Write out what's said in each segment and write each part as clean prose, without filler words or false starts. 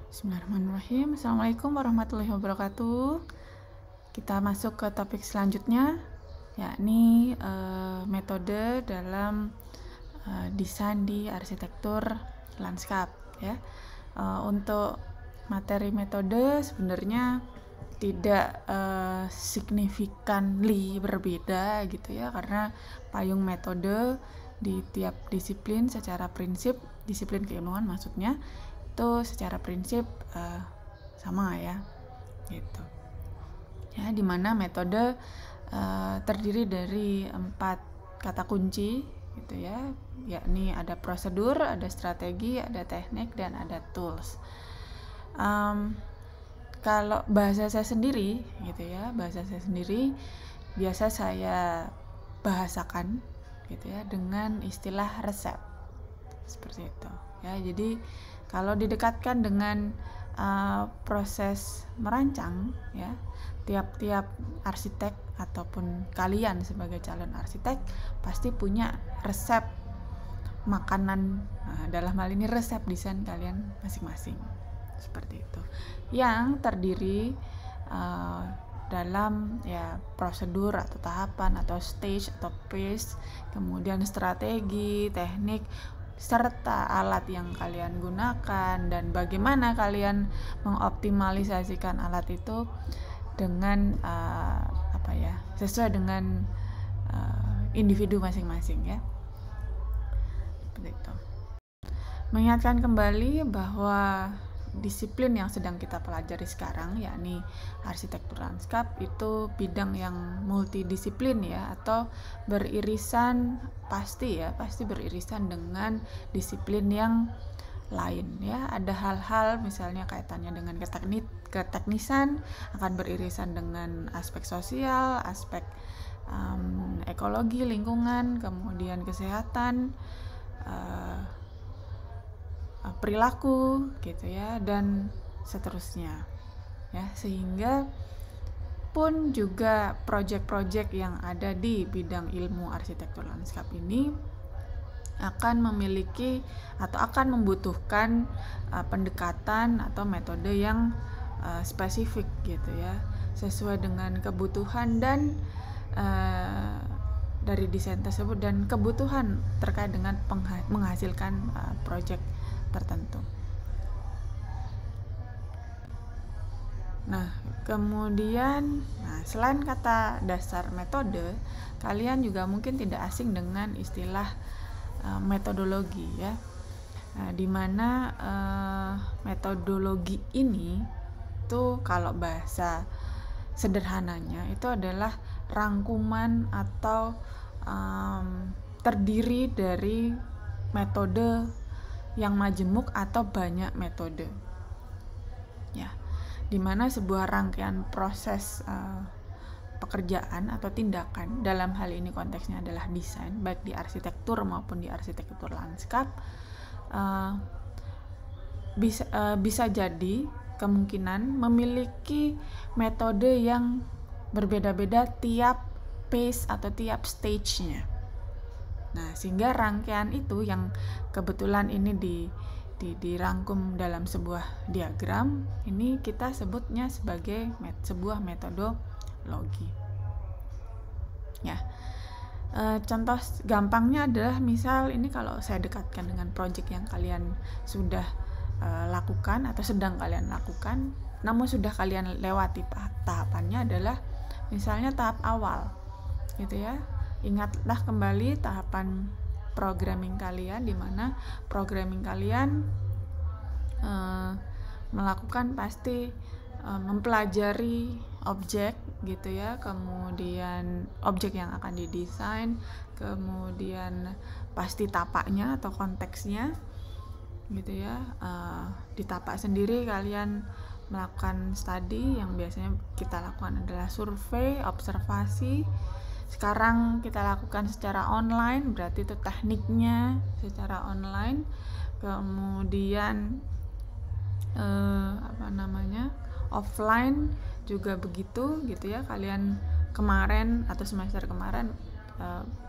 Bismillahirrahmanirrahim. Assalamualaikum warahmatullahi wabarakatuh. Kita masuk ke topik selanjutnya, yakni metode dalam desain di arsitektur lanskap. Ya, untuk materi metode sebenarnya tidak significantly berbeda gitu ya, karena payung metode di tiap disiplin secara prinsip, disiplin keilmuan maksudnya, itu secara prinsip sama ya gitu ya, dimana metode terdiri dari 4 kata kunci gitu ya, yakni ada prosedur, ada strategi, ada teknik, dan ada tools. Kalau bahasa saya sendiri gitu ya, biasa saya bahasakan gitu ya dengan istilah resep seperti itu ya. Jadi kalau didekatkan dengan proses merancang ya, tiap-tiap arsitek ataupun kalian sebagai calon arsitek pasti punya resep makanan, dalam hal ini resep desain kalian masing-masing seperti itu, yang terdiri dalam ya prosedur atau tahapan atau stage atau phase, kemudian strategi, teknik, serta alat yang kalian gunakan dan bagaimana kalian mengoptimalisasikan alat itu dengan sesuai dengan individu masing-masing ya. Seperti itu. Mengingatkan kembali bahwa disiplin yang sedang kita pelajari sekarang, yakni arsitektur lanskap, itu bidang yang multidisiplin ya, atau beririsan, pasti beririsan dengan disiplin yang lain ya. Ada hal-hal misalnya kaitannya dengan keteknisan, akan beririsan dengan aspek sosial, aspek ekologi, lingkungan, kemudian kesehatan, perilaku gitu ya, dan seterusnya ya, sehingga pun juga proyek-proyek yang ada di bidang ilmu arsitektur lanskap ini akan memiliki atau akan membutuhkan pendekatan atau metode yang spesifik gitu ya, sesuai dengan kebutuhan dan dari desain tersebut dan kebutuhan terkait dengan menghasilkan proyek tertentu. Nah, kemudian selain kata dasar metode, kalian juga mungkin tidak asing dengan istilah metodologi ya. Di mana metodologi ini tuh kalau bahasa sederhananya itu adalah rangkuman atau terdiri dari metode yang majemuk atau banyak metode ya, dimana sebuah rangkaian proses pekerjaan atau tindakan, dalam hal ini konteksnya adalah desain, baik di arsitektur maupun di arsitektur lanskap, bisa jadi kemungkinan memiliki metode yang berbeda-beda tiap phase atau tiap stage-nya. Nah, sehingga rangkaian itu yang kebetulan ini dirangkum dalam sebuah diagram, ini kita sebutnya sebagai sebuah metodologi. Ya, contoh gampangnya adalah misal ini kalau saya dekatkan dengan proyek yang kalian sudah lakukan atau sedang kalian lakukan, namun sudah kalian lewati tahapannya, adalah misalnya tahap awal, gitu ya. Ingatlah kembali tahapan programming kalian, di mana programming kalian melakukan pasti mempelajari objek gitu ya, kemudian objek yang akan didesain, kemudian pasti tapaknya atau konteksnya gitu ya. Di tapak sendiri kalian melakukan studi, yang biasanya kita lakukan adalah survei, observasi. Sekarang kita lakukan secara online, berarti itu tekniknya secara online. Kemudian offline juga begitu gitu ya. Kalian kemarin atau semester kemarin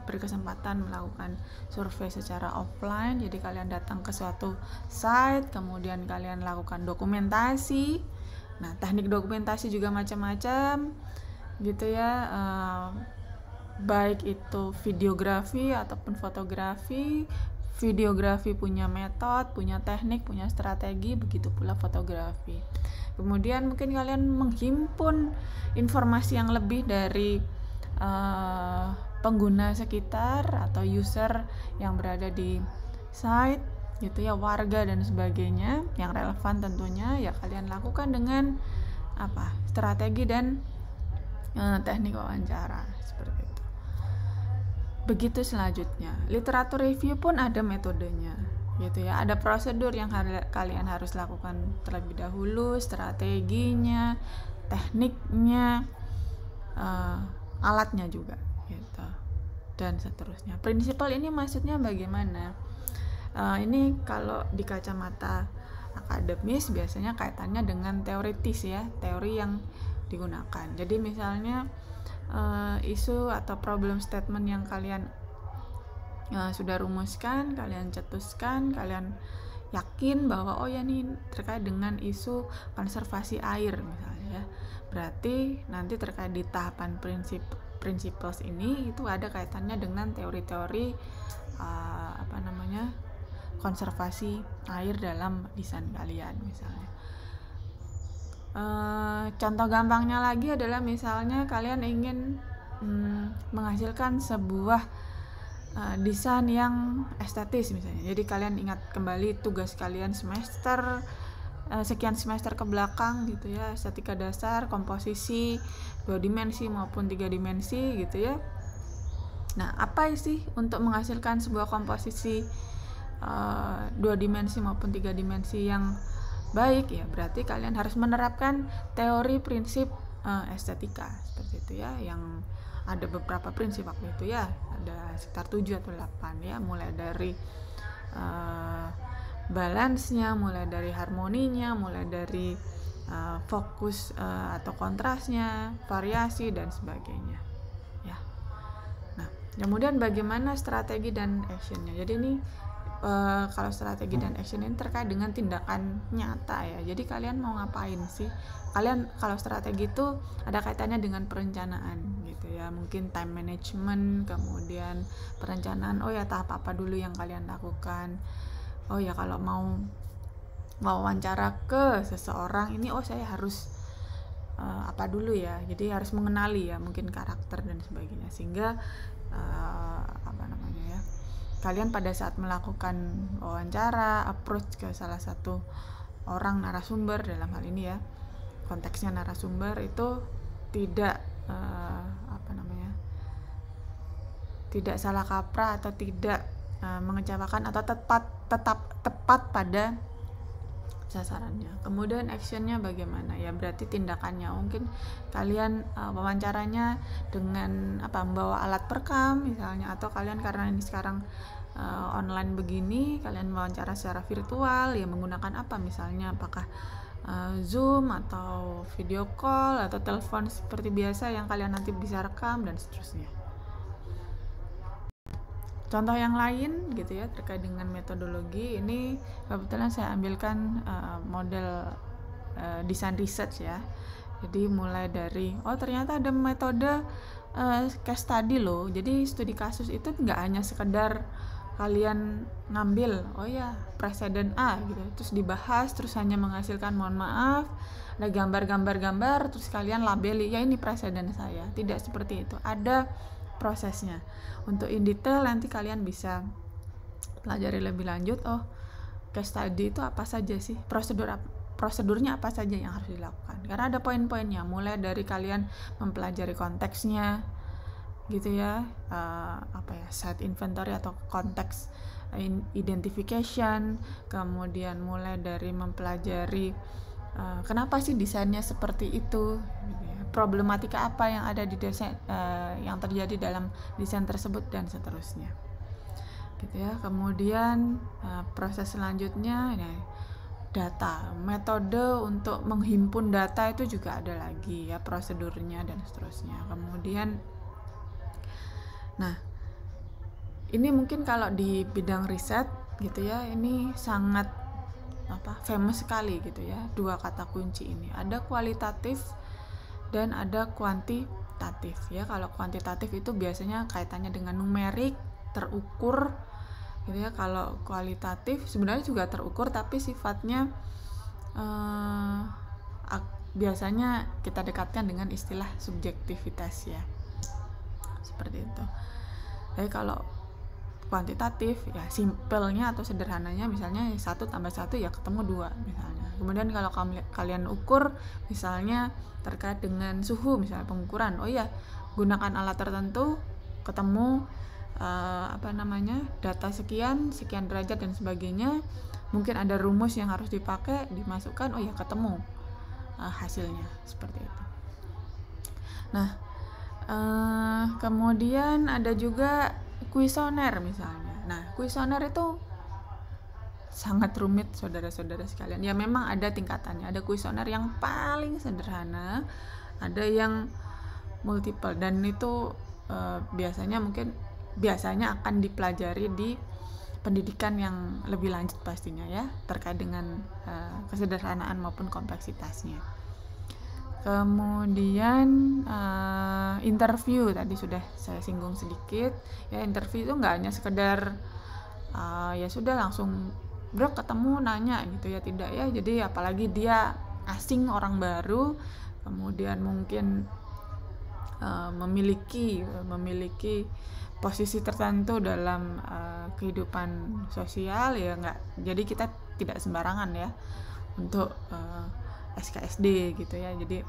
berkesempatan melakukan survei secara offline. Jadi kalian datang ke suatu site, kemudian kalian lakukan dokumentasi. Nah, teknik dokumentasi juga macam-macam gitu ya, baik itu videografi ataupun fotografi. Videografi punya metode, punya teknik, punya strategi, begitu pula fotografi. Kemudian mungkin kalian menghimpun informasi yang lebih dari pengguna sekitar atau user yang berada di site gitu ya, warga dan sebagainya yang relevan tentunya ya kalian lakukan dengan strategi dan teknik wawancara seperti itu. Begitu selanjutnya, literatur review pun ada metodenya gitu ya, ada prosedur yang kalian harus lakukan terlebih dahulu, strateginya, tekniknya, alatnya juga gitu, dan seterusnya. Prinsipal ini maksudnya bagaimana? Ini kalau di kacamata akademis biasanya kaitannya dengan teoritis ya, teori yang digunakan. Jadi misalnya isu atau problem statement yang kalian sudah rumuskan, kalian cetuskan, kalian yakin bahwa oh ya nih terkait dengan isu konservasi air misalnya ya. Berarti nanti terkait di tahapan principles ini itu ada kaitannya dengan teori-teori konservasi air dalam desain kalian misalnya. Contoh gampangnya lagi adalah misalnya kalian ingin menghasilkan sebuah desain yang estetis misalnya. Jadi kalian ingat kembali tugas kalian sekian semester ke belakang gitu ya, estetika dasar, komposisi 2 dimensi maupun 3 dimensi gitu ya. Nah, apa sih untuk menghasilkan sebuah komposisi 2 dimensi maupun 3 dimensi yang baik ya? Berarti kalian harus menerapkan teori prinsip estetika seperti itu ya, yang ada beberapa prinsip waktu itu ya, ada sekitar 7 atau 8 ya, mulai dari balance-nya, mulai dari harmoninya, mulai dari fokus atau kontrasnya, variasi dan sebagainya ya. Nah, kemudian bagaimana strategi dan actionnya? Jadi ini kalau strategi dan action ini terkait dengan tindakan nyata ya. Jadi kalian mau ngapain sih? Kalian kalau strategi itu ada kaitannya dengan perencanaan gitu ya, mungkin time management, kemudian perencanaan, oh ya tahap apa dulu yang kalian lakukan. Oh ya kalau mau wawancara ke seseorang ini, oh saya harus apa dulu ya, jadi harus mengenali ya mungkin karakter dan sebagainya, sehingga kalian pada saat melakukan wawancara, approach ke salah satu orang narasumber dalam hal ini ya, konteksnya narasumber itu tidak tidak salah kaprah atau tidak mengecewakan atau tepat pada sasarannya. Kemudian actionnya bagaimana ya, berarti tindakannya mungkin kalian wawancaranya dengan membawa alat perekam misalnya, atau kalian karena ini sekarang online begini, kalian wawancara secara virtual ya, menggunakan apa misalnya, apakah Zoom atau video call atau telepon seperti biasa yang kalian nanti bisa rekam dan seterusnya. Contoh yang lain gitu ya terkait dengan metodologi ini, kebetulan saya ambilkan model desain research ya. Jadi mulai dari ternyata ada metode case study loh. Jadi studi kasus itu nggak hanya sekedar kalian ngambil presiden A gitu terus dibahas, terus hanya menghasilkan mohon maaf ada gambar terus kalian labeli ya ini presiden saya. Tidak seperti itu, ada prosesnya. Untuk in detail nanti kalian bisa pelajari lebih lanjut. Case study itu apa saja sih, prosedurnya apa saja yang harus dilakukan, karena ada poin-poinnya, mulai dari kalian mempelajari konteksnya gitu ya, site inventory atau konteks identification, kemudian mulai dari mempelajari kenapa sih desainnya seperti itu, problematika apa yang ada di desain yang terjadi dalam desain tersebut dan seterusnya gitu ya. Kemudian proses selanjutnya ya, data, metode untuk menghimpun data itu juga ada lagi ya, prosedurnya dan seterusnya. Kemudian Nah, ini mungkin kalau di bidang riset gitu ya, ini sangat famous sekali gitu ya, dua kata kunci ini. Ada kualitatif dan ada kuantitatif ya. Kalau kuantitatif itu biasanya kaitannya dengan numerik, terukur gitu ya. Kalau kualitatif sebenarnya juga terukur tapi sifatnya biasanya kita dekatkan dengan istilah subjektivitas ya, seperti itu. Jadi kalau kuantitatif ya simpelnya atau sederhananya misalnya 1 tambah 1 ya ketemu 2 misalnya. Kemudian kalau kalian ukur misalnya terkait dengan suhu, misalnya pengukuran, oh ya gunakan alat tertentu, ketemu data sekian derajat dan sebagainya, mungkin ada rumus yang harus dipakai, dimasukkan, oh ya ketemu hasilnya, seperti itu. Nah, kemudian ada juga kuesioner misalnya. Nah, kuesioner itu sangat rumit saudara-saudara sekalian. Ya memang ada tingkatannya. Ada kuesioner yang paling sederhana, ada yang multiple, dan itu biasanya akan dipelajari di pendidikan yang lebih lanjut pastinya ya, terkait dengan kesederhanaan maupun kompleksitasnya. Kemudian interview tadi sudah saya singgung sedikit ya. Interview itu nggak hanya sekedar ya sudah langsung ketemu nanya gitu ya, tidak ya. Jadi apalagi dia asing, orang baru, kemudian mungkin memiliki posisi tertentu dalam kehidupan sosial ya, nggak, jadi kita tidak sembarangan ya untuk SKSD gitu ya. Jadi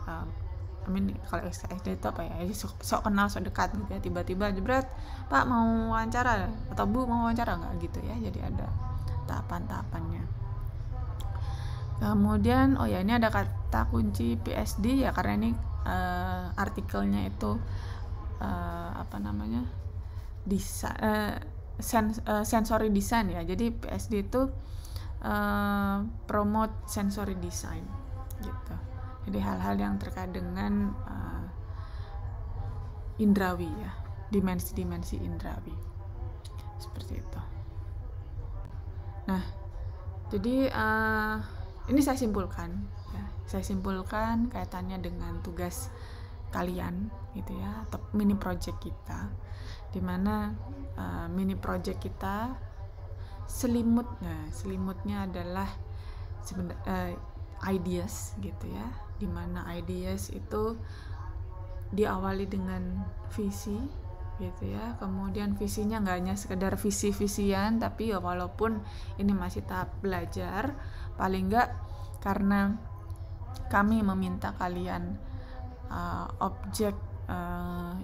kalau SKSD itu apa ya, sok kenal sok dekat gitu ya, tiba-tiba jebret, Pak mau wawancara atau Bu mau wawancara, nggak gitu ya. Jadi ada tahapan-tahapannya. Kemudian ini ada kata kunci PSD ya, karena ini artikelnya itu sensory design ya. Jadi PSD itu promote sensory design gitu. Jadi hal-hal yang terkait dengan indrawi ya, dimensi-dimensi indrawi, seperti itu. Nah, jadi ini saya simpulkan kaitannya dengan tugas kalian gitu ya, atau mini project kita, dimana mini project kita selimutnya adalah ideas gitu ya, dimana ideas itu diawali dengan visi gitu ya. Kemudian visinya nggak hanya sekedar visi-visian, tapi ya walaupun ini masih tahap belajar, paling nggak karena kami meminta kalian objek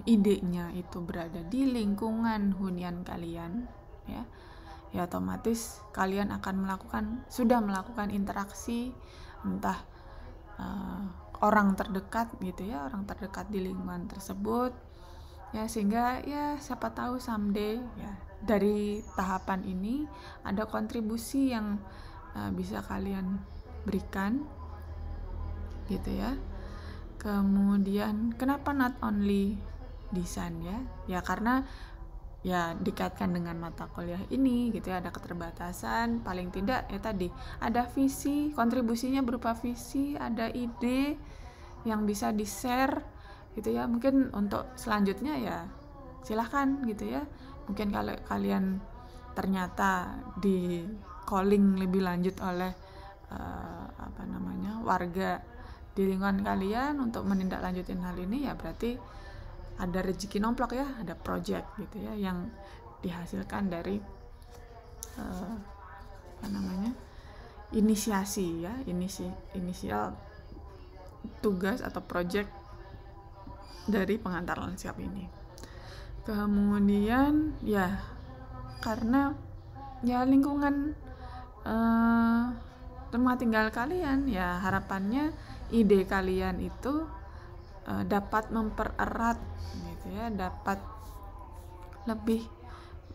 idenya itu berada di lingkungan hunian kalian ya otomatis kalian akan sudah melakukan interaksi entah orang terdekat gitu ya, orang terdekat di lingkungan tersebut ya, sehingga ya siapa tahu someday ya dari tahapan ini ada kontribusi yang bisa kalian berikan gitu ya. Kemudian kenapa not only desain ya karena ya dikaitkan dengan mata kuliah ini gitu ya, ada keterbatasan, paling tidak ya tadi ada visi, kontribusinya berupa visi, ada ide yang bisa di-share gitu ya. Mungkin untuk selanjutnya ya silahkan gitu ya, mungkin kalau kalian ternyata di calling lebih lanjut oleh warga di lingkungan kalian untuk menindaklanjutin hal ini, ya berarti ada rezeki nomplok ya, ada project gitu ya yang dihasilkan dari inisiasi ya, inisial tugas atau project dari pengantar landscape ini. Kemudian ya karena ya lingkungan rumah tinggal kalian ya, harapannya ide kalian itu dapat mempererat gitu ya, dapat lebih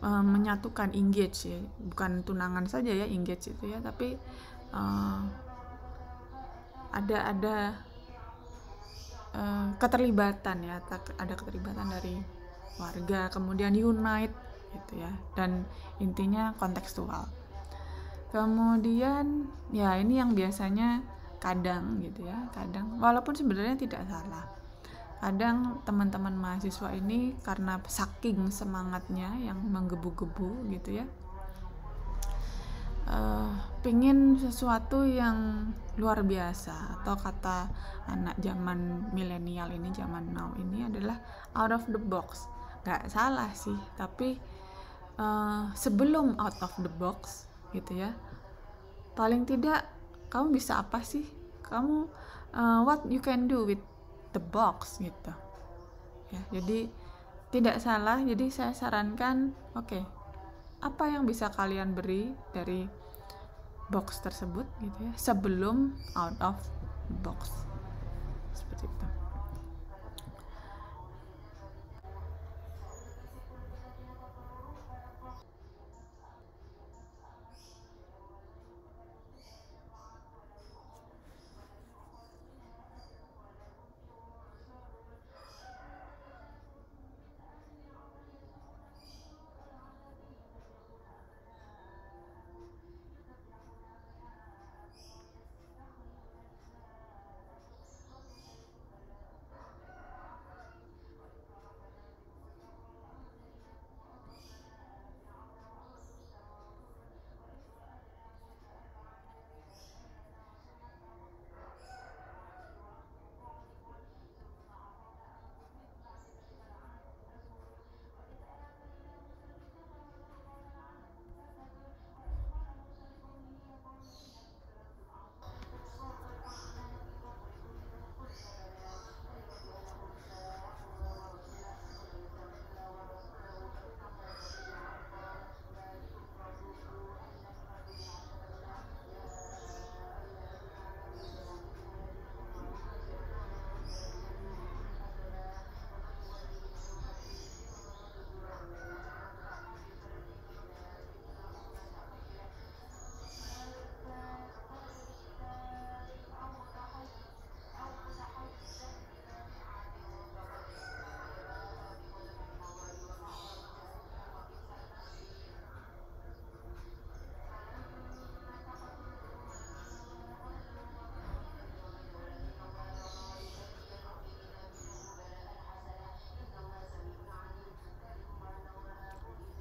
menyatukan, engage ya, bukan tunangan saja ya engage itu ya, tapi ada keterlibatan ya, ada keterlibatan dari warga, kemudian unite gitu ya, dan intinya kontekstual. Kemudian ya ini yang biasanya kadang gitu ya, kadang walaupun sebenarnya tidak salah, kadang teman-teman mahasiswa ini karena saking semangatnya yang menggebu-gebu gitu ya, pingin sesuatu yang luar biasa, atau kata anak zaman milenial ini, zaman now ini adalah out of the box. Gak salah sih, tapi sebelum out of the box gitu ya, paling tidak kamu bisa apa sih, kamu what you can do with the box gitu ya. Jadi tidak salah, jadi saya sarankan oke, apa yang bisa kalian beri dari box tersebut gitu ya, sebelum out of the box, seperti itu.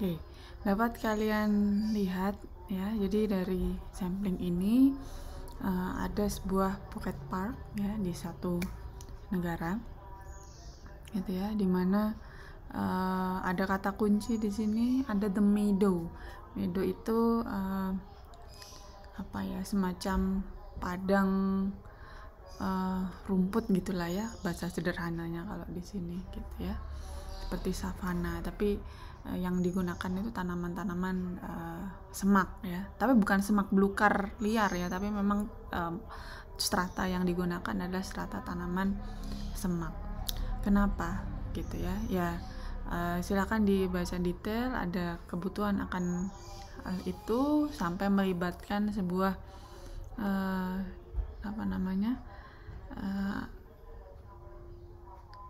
Oke, dapat kalian lihat ya, jadi dari sampling ini ada sebuah pocket park ya di satu negara gitu ya, dimana ada kata kunci di sini, ada the meadow. Meadow itu apa ya, semacam padang rumput gitulah ya, bahasa sederhananya kalau di sini gitu ya, seperti savana, tapi yang digunakan itu tanaman-tanaman semak ya, tapi bukan semak belukar liar ya, tapi memang strata yang digunakan adalah strata tanaman semak. Kenapa gitu ya? Ya silakan dibaca detail, ada kebutuhan akan hal itu sampai melibatkan sebuah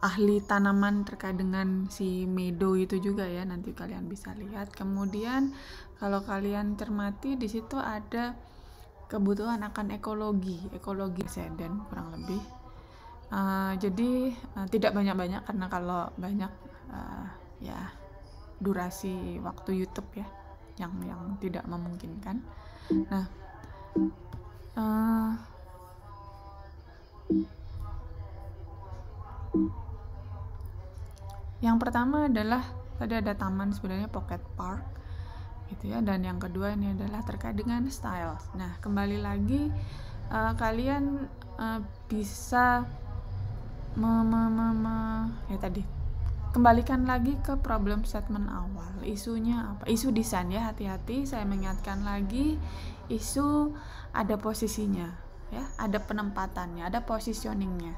ahli tanaman terkait dengan si meadow itu juga ya, nanti kalian bisa lihat. Kemudian kalau kalian cermati di situ ada kebutuhan akan ekologi seden kurang lebih. Jadi tidak banyak-banyak, karena kalau banyak ya durasi waktu YouTube ya yang tidak memungkinkan. Nah, yang pertama adalah tadi ada taman, sebenarnya pocket park gitu ya, dan yang kedua ini adalah terkait dengan style. Nah, kembali lagi kalian bisa ya tadi kembalikan lagi ke problem statement awal. Isunya apa? Isu desain ya, hati-hati, saya mengingatkan lagi, isu ada posisinya ya, ada penempatannya, ada positioningnya,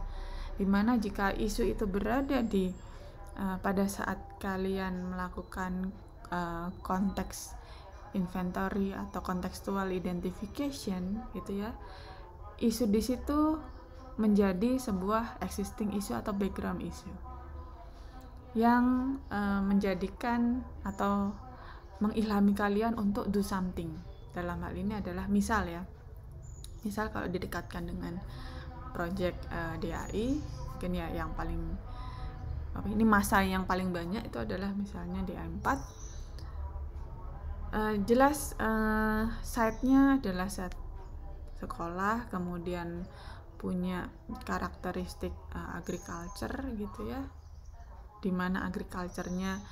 dimana jika isu itu berada di pada saat kalian melakukan konteks inventory atau contextual identification gitu ya, isu di situ menjadi sebuah existing issue atau background issue. yang menjadikan atau mengilhami kalian untuk do something. Dalam hal ini adalah misal kalau didekatkan dengan project DAI, mungkin ya yang paling ini masa yang paling banyak itu adalah misalnya DAI 4. Jelas site-nya adalah site sekolah, kemudian punya karakteristik agriculture gitu ya, dimana agriculture-nya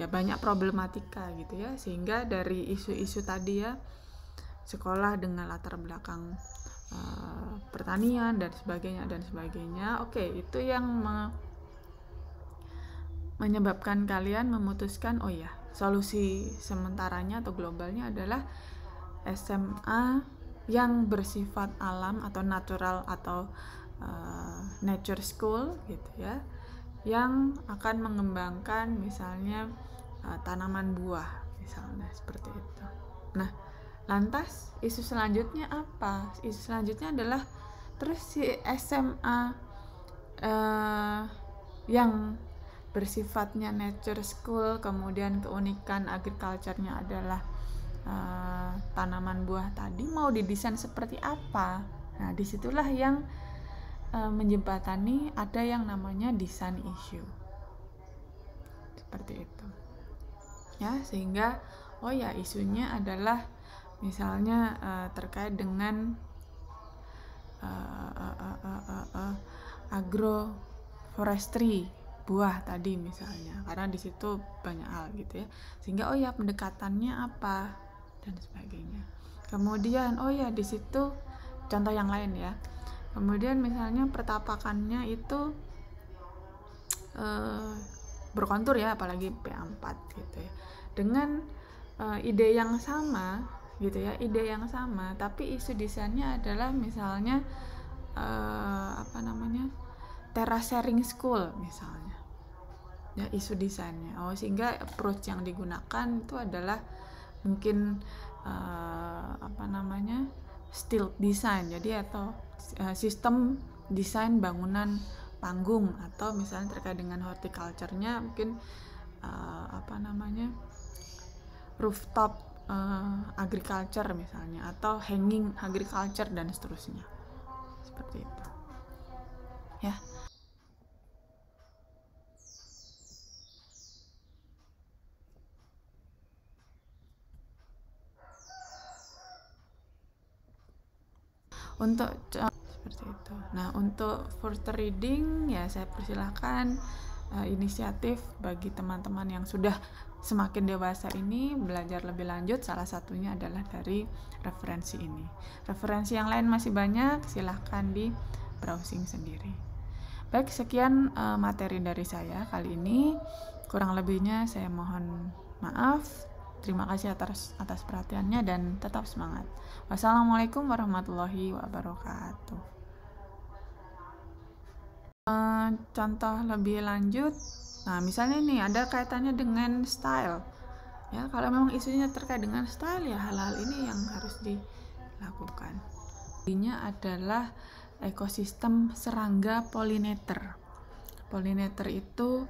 ya banyak problematika gitu ya, sehingga dari isu-isu tadi ya, sekolah dengan latar belakang pertanian dan sebagainya. Oke, itu yang menyebabkan kalian memutuskan oh ya, solusi sementaranya atau globalnya adalah SMA yang bersifat alam atau natural atau nature school gitu ya, yang akan mengembangkan misalnya tanaman buah misalnya seperti itu. Nah, lantas isu selanjutnya apa? Isu selanjutnya adalah terus si SMA yang bersifatnya nature school, kemudian keunikan agriculture-nya adalah tanaman buah tadi, mau didesain seperti apa? Nah, disitulah yang menjembatani ada yang namanya design issue seperti itu ya, sehingga oh ya, isunya adalah misalnya terkait dengan agroforestry buah tadi misalnya, karena di situ banyak hal gitu ya, sehingga oh ya, pendekatannya apa dan sebagainya. Kemudian oh ya, di situ contoh yang lain ya, kemudian misalnya pertapakannya itu berkontur ya, apalagi PA4 gitu ya, dengan ide yang sama gitu ya, tapi isu desainnya adalah misalnya teras sharing school misalnya ya, isu desainnya. Sehingga approach yang digunakan itu adalah mungkin steel design, jadi atau sistem desain bangunan panggung, atau misalnya terkait dengan horticulture-nya mungkin rooftop agriculture misalnya, atau hanging agriculture dan seterusnya seperti itu ya. Untuk seperti itu. Nah, untuk further reading ya, saya persilahkan inisiatif bagi teman-teman yang sudah semakin dewasa ini belajar lebih lanjut. Salah satunya adalah dari referensi ini. Referensi yang lain masih banyak, silahkan di browsing sendiri. Baik, sekian materi dari saya kali ini. Kurang lebihnya saya mohon maaf. Terima kasih atas perhatiannya dan tetap semangat. Wassalamualaikum warahmatullahi wabarakatuh. Contoh lebih lanjut, nah misalnya nih ada kaitannya dengan style ya, kalau memang isunya terkait dengan style ya, hal-hal ini yang harus dilakukan. Ini adalah ekosistem serangga pollinator. Pollinator itu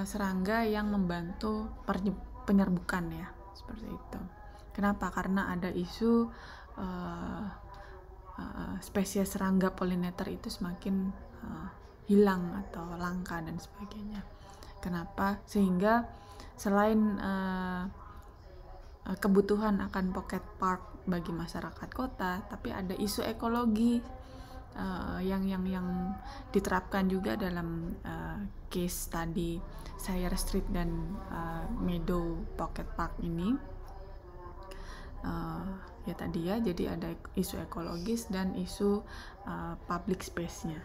serangga yang membantu penyerbukan ya, seperti itu. Kenapa? Karena ada isu spesies serangga pollinator itu semakin hilang atau langka dan sebagainya. Kenapa? Sehingga selain kebutuhan akan pocket park bagi masyarakat kota, tapi ada isu ekologi yang diterapkan juga dalam case tadi Shire Street dan Meadow Pocket Park ini. Ya tadi ya, jadi ada isu ekologis dan isu public space-nya.